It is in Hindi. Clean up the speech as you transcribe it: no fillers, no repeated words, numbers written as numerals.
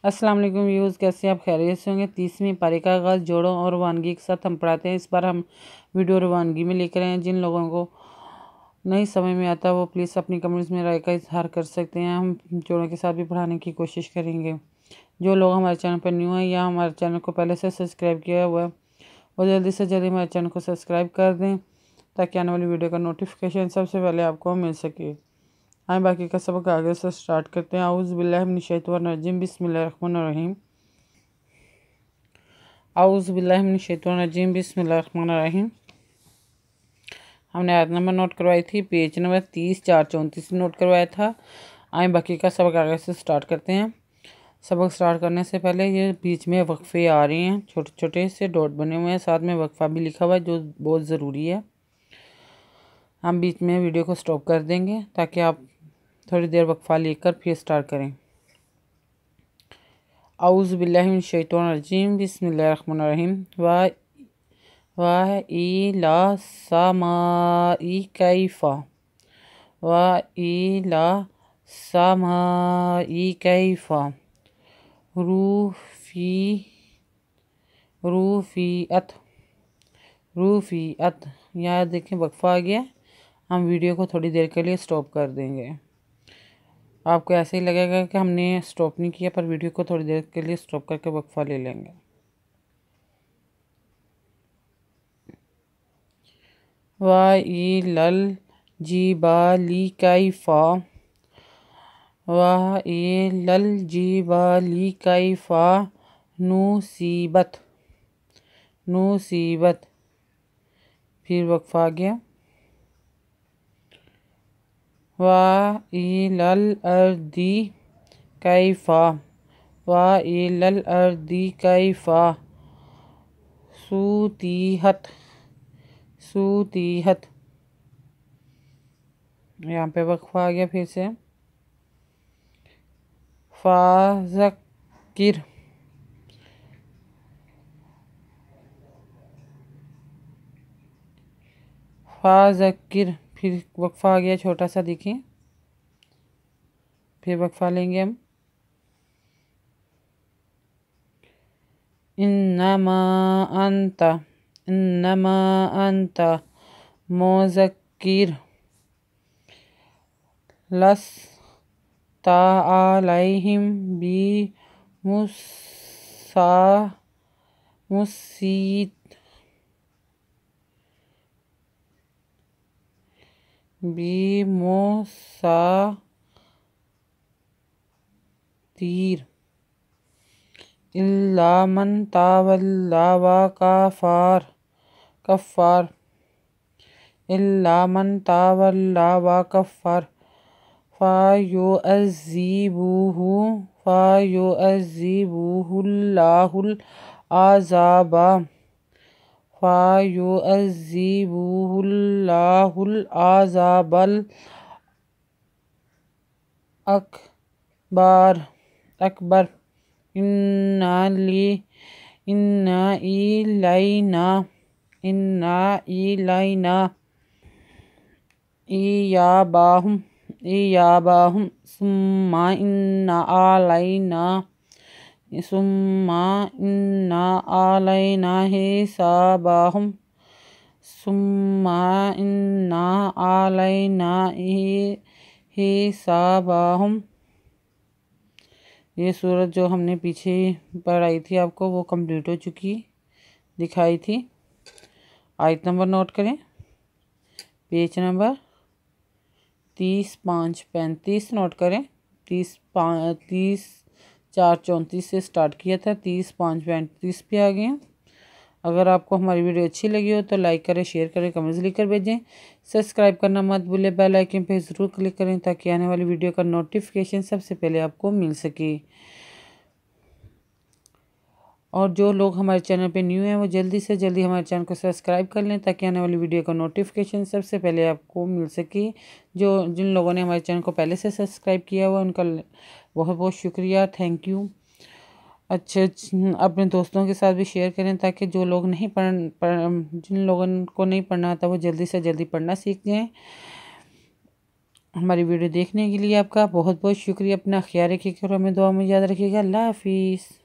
अस्सलाम वालेकुम व्यूज़, कैसे आप खैरियत से होंगे। 30वीं पारी का आगाज़ जोड़ों और रवानगी के साथ हम पढ़ाते हैं। इस बार हम वीडियो रवानगी में लेकर आए हैं। जिन लोगों को नहीं समझ में आता वो प्लीज़ अपनी कमेंट्स में राय का इजहार कर सकते हैं। हम जोड़ों के साथ भी पढ़ाने की कोशिश करेंगे। जो लोग हमारे चैनल पर न्यू हैं या हमारे चैनल को पहले से सब्सक्राइब किया हुआ है वो जल्दी से जल्दी हमारे चैनल को सब्सक्राइब कर दें ताकि आने वाली वीडियो का नोटिफिकेशन सबसे पहले आपको मिल सके। आए बाकी का सबक आगे से स्टार्ट करते हैं। आउज़ बिल्लाहि मिनश शैतानिर रजीम, बिस्मिल्लाहिर्रहमानिर्रहीम। आउज़ बिल्लाहि मिनश शैतानिर रजीम, बिस्मिल्लाहिर्रहमानिर्रहीम। हमने आयत नंबर नोट करवाई थी, पेज नंबर 30-4-34 नोट करवाया था। आए बाकी का सबक आगे से स्टार्ट करते हैं। सबक स्टार्ट करने से पहले ये बीच में वक्फे आ रहे हैं, छोटे छोटे से डॉट बने हुए हैं, साथ में वक्फा भी लिखा हुआ है जो बहुत ज़रूरी है। हम बीच में वीडियो को स्टॉप कर देंगे ताकि आप थोड़ी देर वक्फा लेकर फिर स्टार्ट करें। आउज़ु बिल्लाहि मिनश शैतानिर रजीम, बिस्मिल्लाहिर्रहमानिर्रहीम। वा इला समाई कैफा, वा इला समाई कैफा रूफ़िअत। यहाँ देखें वक्फा आ गया। हम वीडियो को थोड़ी देर के लिए स्टॉप कर देंगे। आपको ऐसे ही लगेगा कि हमने स्टॉप नहीं किया, पर वीडियो को थोड़ी देर के लिए स्टॉप करके वक्फा ले लेंगे। वाइलल जिबाली कैफा, वाइलल जिबाली कैफा नुसीबत। फिर वक्फा आ गया। वाइलल अर्दी कैफा, वाइलल अर्दी कैफा सूतीहत। यहाँ पे वक्फा आ गया फिर से। फ़ज़क्किर, फिर वक्फा आ गया छोटा सा, देखिए। फिर वक्फा लेंगे हम। इन्नमा अंता मुज़क्किर लस्ता अलैहिम बिमुसातीर इल्ला मन तवल्ला व कफ़ार इल्ला मन तवल्ला व कफ़ार फ़युअज़्ज़िबुहुल्लाहुल आज़ाबल अकबर। इन्ना इलैना इयाबाहुम सुम्मा इन्ना अलैना हिसाबहुम। ये सूरत जो हमने पीछे पढ़ाई थी आपको वो कंप्लीट हो चुकी, दिखाई थी। आयत नंबर नोट करें, पेज नंबर 30-5-35 नोट करें। 30-4-34 से स्टार्ट किया था, 30-5-35 पे आ गए। अगर आपको हमारी वीडियो अच्छी लगी हो तो लाइक करें, शेयर करें, कमेंट्स लिखकर भेजें। सब्सक्राइब करना मत भूलें, बेल आइकन पे ज़रूर क्लिक करें ताकि आने वाली वीडियो का नोटिफिकेशन सबसे पहले आपको मिल सके। और जो लोग हमारे चैनल पे न्यू हैं वो जल्दी से जल्दी हमारे चैनल को सब्सक्राइब कर लें ताकि आने वाली वीडियो का नोटिफिकेशन सबसे पहले आपको मिल सके। जिन लोगों ने हमारे चैनल को पहले से सब्सक्राइब किया हुआ उनका बहुत बहुत शुक्रिया, थैंक यू। अपने दोस्तों के साथ भी शेयर करें ताकि जो लोग नहीं जिन लोगों को नहीं पढ़ना आता वो जल्दी से जल्दी पढ़ना सीख जाएं। हमारी वीडियो देखने के लिए आपका बहुत बहुत शुक्रिया। अपना ख्याल रखिएगा और हमें दुआ में याद रखिएगा। अल्लाह हाफिज़।